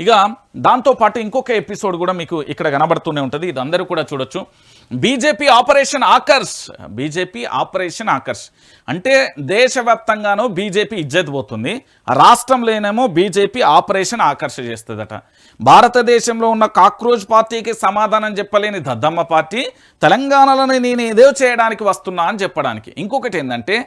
ఇక దాంతోపాటు ఇంకొక ఎపిసోడ్ కూడా మీకు ఇక్కడ కనబడుతూనే ఉంటుంది, ఇది అందరూ కూడా చూడొచ్చు. BJP operation Akarsh, BJP operation Akarsh అంటే దేశవ్యాప్తంగానూ బీజేపీ ఇజ్జత్ పోతుంది, రాష్ట్రంలోనేమో బీజేపీ ఆపరేషన్ ఆకర్ష్ చేస్తుందట. భారతదేశంలో ఉన్న కాక్రోచ్ పార్టీకి సమాధానం చెప్పలేని దద్దమ్మ పార్టీ తెలంగాణలోనే నేను ఏదో చేయడానికి వస్తున్నా అని చెప్పడానికి. ఇంకొకటి ఏంటంటే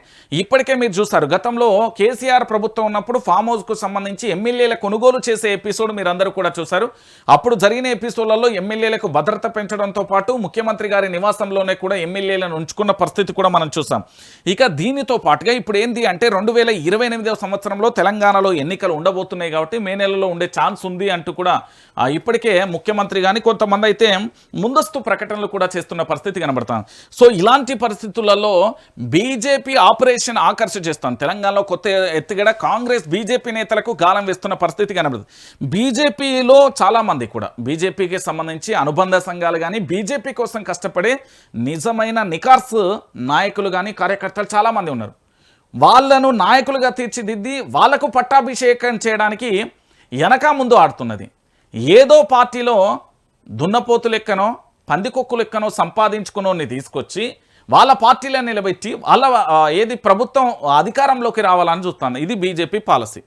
ఇప్పటికే మీరు చూస్తారు, గతంలో కేసీఆర్ ప్రభుత్వం ఉన్నప్పుడు ఫామ్ హౌస్కు సంబంధించి ఎమ్మెల్యేల కొనుగోలు చేసే ఎపిసోడ్ మీరందరూ కూడా చూశారు. అప్పుడు జరిగిన ఎపిసోడ్లలో ఎమ్మెల్యేలకు భద్రత పెంచడంతో పాటు ముఖ్యమంత్రి గారి నివాసంలోనే కూడా ఎమ్మెల్యేలను ఉంచుకున్న పరిస్థితి కూడా మనం చూసాం. ఇక దీనితో పాటుగా ఇప్పుడు ఏంది అంటే 2028వ సంవత్సరంలో తెలంగాణలో ఎన్నికలు ఉండబోతున్నాయి కాబట్టి మే నెలలో ఉండే ఛాన్స్ ఉంది అంటూ కూడా ఇప్పటికే ముఖ్యమంత్రి కానీ కొంతమంది అయితే ముందస్తు ప్రకటనలు కూడా చేస్తున్న పరిస్థితి కనబడతాం. సో ఇలాంటి పరిస్థితులలో బీజేపీ ఆపరేషన్ ఆకర్ష చేస్తాం. తెలంగాణలో కొత్త ఎత్తుగడ కాంగ్రెస్ బీజేపీ నేతలకు గాలం వేస్తున్న పరిస్థితి కనబడుతుంది. బీజేపీలో చాలామంది కూడా బీజేపీకి సంబంధించి అనుబంధ సంఘాలు కానీ బీజేపీ కోసం కష్టపడే నిజమైన నికార్స్ నాయకులు కానీ కార్యకర్తలు చాలామంది ఉన్నారు. వాళ్ళను నాయకులుగా తీర్చిదిద్ది వాళ్లకు పట్టాభిషేకం చేయడానికి వెనక ముందు ఆడుతున్నది. ఏదో పార్టీలో దున్నపోతు లెక్కనో పందికొక్కు లెక్కనో సంపాదించుకున్నోని తీసుకొచ్చి వాళ్ళ పార్టీలో నిలబెట్టి వాళ్ళ ఏది ప్రభుత్వం అధికారంలోకి రావాలని చూస్తాను. ఇది బీజేపీ పాలసీ.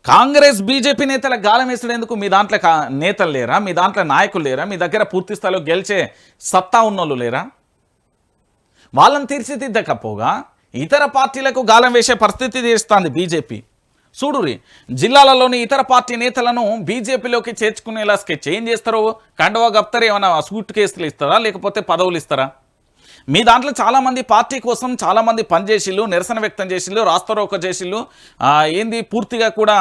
కాంగ్రెస్ బీజేపీ నేతలకు గాలం వేసేందుకు మీ దాంట్లో నేతలు లేరా, మీ దాంట్లో నాయకులు లేరా, మీ దగ్గర పూర్తి స్థాయిలో గెలిచే సత్తా ఉన్నోళ్ళు లేరా? వాళ్ళని తీర్చిదిద్దకపోగా ఇతర పార్టీలకు గాలం వేసే పరిస్థితి తీరుస్తుంది బీజేపీ. చూడురి, జిల్లాలలోని ఇతర పార్టీ నేతలను బీజేపీలోకి చేర్చుకునేలా స్కెచ్ ఏం చేస్తారో, కండవా కప్తారు, ఏమైనా సూట్ కేసులు ఇస్తారా లేకపోతే పదవులు ఇస్తారా? మీ దాంట్లో చాలామంది పార్టీ కోసం చాలామంది పనిచేసిళ్ళు, నిరసన వ్యక్తం చేసిళ్ళు, రాస్తారోక చేసిళ్ళు, ఏంది పూర్తిగా కూడా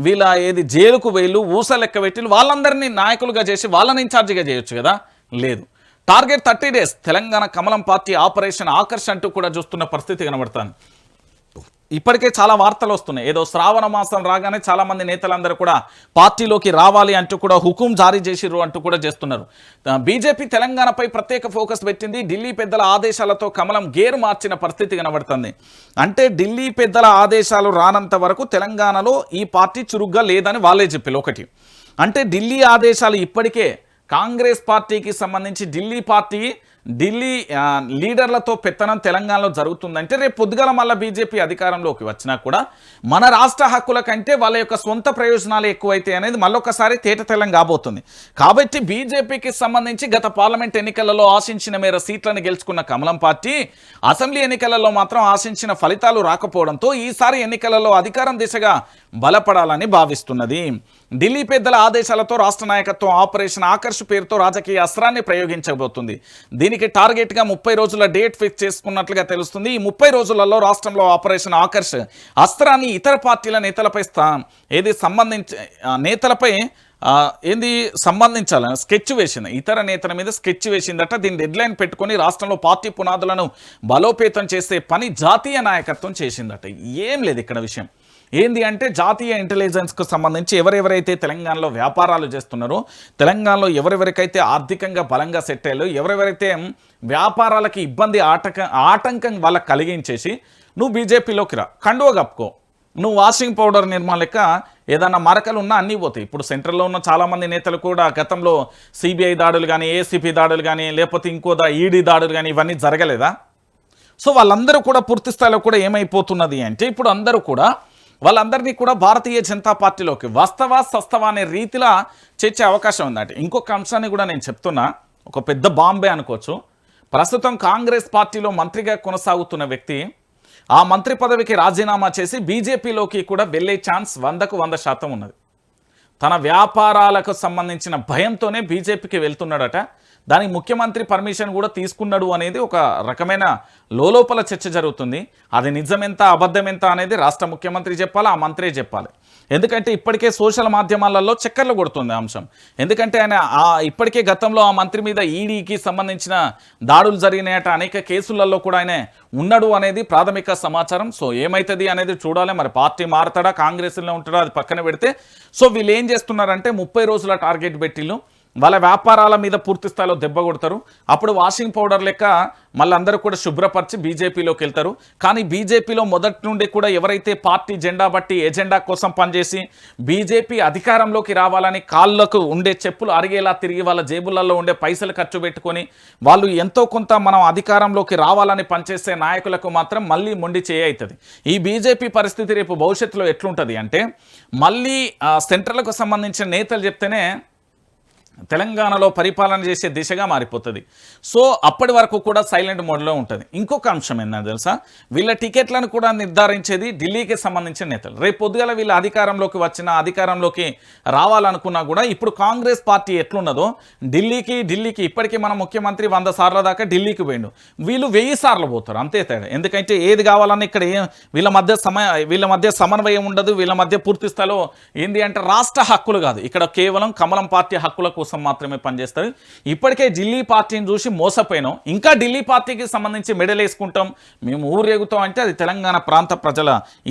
వీళ్ళ ఏది జైలుకు వేళ్ళు ఊస లెక్క పెట్టిళ్ళు, వాళ్ళందరినీ నాయకులుగా చేసి వాళ్ళని ఇన్ఛార్జిగా చేయొచ్చు కదా. లేదు, టార్గెట్ 30 days తెలంగాణ కమలం పార్టీ ఆపరేషన్ ఆకర్ష్ అంటూ కూడా చూస్తున్న పరిస్థితి కనబడుతుంది. ఇప్పటికే చాలా వార్తలు వస్తున్నాయి, ఏదో శ్రావణ మాసం రాగానే చాలామంది నేతలందరూ కూడా పార్టీలోకి రావాలి అంటూ కూడా హుకుం జారీ చేసిర్రు అంటూ కూడా చేస్తున్నారు. బీజేపీ తెలంగాణపై ప్రత్యేక ఫోకస్ పెట్టింది. ఢిల్లీ పెద్దల ఆదేశాలతో కమలం గేరు మార్చిన పరిస్థితి కనబడుతుంది. అంటే ఢిల్లీ పెద్దల ఆదేశాలు రానంత వరకు తెలంగాణలో ఈ పార్టీ చురుగ్గా లేదని వాళ్ళే చెప్పారు. ఒకటి అంటే ఢిల్లీ ఆదేశాలు ఇప్పటికే కాంగ్రెస్ పార్టీకి సంబంధించి ఢిల్లీ లీడర్లతో పెత్తనం తెలంగాణలో జరుగుతుందంటే రేపు పొద్దుగల మళ్ళీ బీజేపీ అధికారంలోకి వచ్చినా కూడా మన రాష్ట్ర హక్కుల కంటే వాళ్ళ యొక్క సొంత ప్రయోజనాలు ఎక్కువైతే అనేది మళ్ళొకసారి తేటతెల్లం కాబోతుంది. కాబట్టి బీజేపీకి సంబంధించి గత పార్లమెంట్ ఎన్నికలలో ఆశించిన మేర సీట్లను గెలుచుకున్న కమలం పార్టీ అసెంబ్లీ ఎన్నికలలో మాత్రం ఆశించిన ఫలితాలు రాకపోవడంతో ఈసారి ఎన్నికలలో అధికారం దిశగా బలపడాలని భావిస్తున్నది. ఢిల్లీ పెద్దల ఆదేశాలతో రాష్ట్ర నాయకత్వం ఆపరేషన్ ఆకర్ష్ పేరుతో రాజకీయ అస్త్రాన్ని ప్రయోగించబోతుంది. దీనికి టార్గెట్గా 30 రోజుల డేట్ ఫిక్స్ చేసుకున్నట్లుగా తెలుస్తుంది. ఈ 30 రోజులలో రాష్ట్రంలో ఆపరేషన్ ఆకర్ష్ అస్త్రాన్ని ఇతర పార్టీల నేతలపై సంబంధించాలని స్కెచ్ వేసింది. ఇతర నేతల మీద స్కెచ్ వేసిందట. దీని డెడ్లైన్ పెట్టుకొని రాష్ట్రంలో పార్టీ పునాదులను బలోపేతం చేసే పని జాతీయ నాయకత్వం చేసిందట. ఏం లేదు ఇక్కడ విషయం ఏంది అంటే జాతీయ ఇంటెలిజెన్స్కు సంబంధించి ఎవరెవరైతే తెలంగాణలో వ్యాపారాలు చేస్తున్నారో, తెలంగాణలో ఎవరెవరికైతే ఆర్థికంగా బలంగా సెట్ అయ్యారో, ఎవరెవరైతే వ్యాపారాలకి ఇబ్బంది ఆటంకం వాళ్ళకి కలిగించేసి నువ్వు బీజేపీలోకి రా, కండువ కప్పుకో, నువ్వు వాషింగ్ పౌడర్ నిర్మాణ లెక్క ఏదన్నా మరకలు ఉన్నా అన్నీ పోతాయి. ఇప్పుడు సెంట్రల్లో ఉన్న చాలామంది నేతలు కూడా గతంలో సిబిఐ దాడులు కానీ ఏసీపీ దాడులు కానీ లేకపోతే ఇంకో ఈడీ దాడులు కానీ ఇవన్నీ జరగలేదా? సో వాళ్ళందరూ కూడా పూర్తి స్థాయిలో కూడా ఏమైపోతున్నది అంటే ఇప్పుడు అందరూ కూడా వాళ్ళందరినీ కూడా భారతీయ జనతా పార్టీలోకి సస్తవా అనే రీతిలో చేర్చే అవకాశం ఉందంటే. ఇంకొక అంశాన్ని కూడా నేను చెప్తున్నా, ఒక పెద్ద బాంబే అనుకోవచ్చు. ప్రస్తుతం కాంగ్రెస్ పార్టీలో మంత్రిగా కొనసాగుతున్న వ్యక్తి ఆ మంత్రి పదవికి రాజీనామా చేసి బీజేపీలోకి కూడా వెళ్ళే ఛాన్స్ 100కు 100% ఉన్నది. తన వ్యాపారాలకు సంబంధించిన భయంతోనే బీజేపీకి వెళ్తున్నాడట. దానికి ముఖ్యమంత్రి పర్మిషన్ కూడా తీసుకున్నాడు అనేది ఒక రకమైన లోపల చర్చ జరుగుతుంది. అది నిజమెంత అబద్ధమెంత అనేది రాష్ట్ర ముఖ్యమంత్రి చెప్పాలి, ఆ మంత్రే చెప్పాలి. ఎందుకంటే ఇప్పటికే సోషల్ మాధ్యమాలలో చక్కర్లు కొడుతుంది అంశం. ఎందుకంటే ఆయన ఇప్పటికే గతంలో ఆ మంత్రి మీద ఈడీకి సంబంధించిన దాడులు జరిగినాయట, అనేక కేసులలో కూడా ఆయన ఉన్నాడు అనేది ప్రాథమిక సమాచారం. సో ఏమవుతుంది అనేది చూడాలి. మరి పార్టీ మారుతాడా, కాంగ్రెస్లో ఉంటాడా, అది పక్కన పెడితే. సో వీళ్ళు ఏం చేస్తున్నారంటే 30 రోజుల టార్గెట్ పెట్టిళ్ళు. వాళ్ళ వ్యాపారాల మీద పూర్తి స్థాయిలో దెబ్బ కొడతారు. అప్పుడు వాషింగ్ పౌడర్ లెక్క మళ్ళీ అందరూ కూడా శుభ్రపరిచి బీజేపీలోకి వెళ్తారు. కానీ బీజేపీలో మొదటి నుండి కూడా ఎవరైతే పార్టీ జెండా బట్టి ఎజెండా కోసం పనిచేసి బీజేపీ అధికారంలోకి రావాలని కాళ్ళకు ఉండే చెప్పులు అరిగేలా తిరిగి వాళ్ళ జేబులలో ఉండే పైసలు ఖర్చు పెట్టుకొని వాళ్ళు ఎంతో కొంత మనం అధికారంలోకి రావాలని పనిచేసే నాయకులకు మాత్రం మళ్ళీ మొండి అవుతుంది. ఈ బీజేపీ పరిస్థితి రేపు భవిష్యత్తులో ఎట్లుంటుంది అంటే మళ్ళీ సెంట్రల్కు సంబంధించిన నేతలు చెప్తేనే తెలంగాణలో పరిపాలన చేసే దిశగా మారిపోతుంది. సో అప్పటి వరకు కూడా సైలెంట్ మోడ్లో ఉంటుంది. ఇంకొక అంశం ఏంటో తెలుసా, వీళ్ళ టికెట్లను కూడా నిర్ధారించేది ఢిల్లీకి సంబంధించిన నేతలు. రేపు పొద్దుగాల వీళ్ళ అధికారంలోకి రావాలనుకున్నా కూడా ఇప్పుడు కాంగ్రెస్ పార్టీ ఎట్లున్నదో ఢిల్లీకి ఇప్పటికీ మన ముఖ్యమంత్రి 100 సార్ల దాకా ఢిల్లీకి పోయిండు, వీళ్ళు 1000 సార్లు పోతారు అంతే తేడా. ఎందుకంటే ఏది కావాలన్నా ఇక్కడ వీళ్ళ మధ్య సమన్వయం ఉండదు. వీళ్ళ మధ్య పూర్తి స్థాయిలో ఏంది అంటే రాష్ట్ర హక్కులు కాదు, ఇక్కడ కేవలం కమలం పార్టీ హక్కుల కోసం మాత్రమే పనిచేస్తారు. ఇప్పటికే ఢిల్లీ పార్టీని చూసి మోసపోయినాం, ఇంకా ఢిల్లీ పార్టీకి సంబంధించి మెడలేసుకుంటాం, మేము ఊరేగుతాం అంటే అది తెలంగాణ ప్రాంత ప్రజల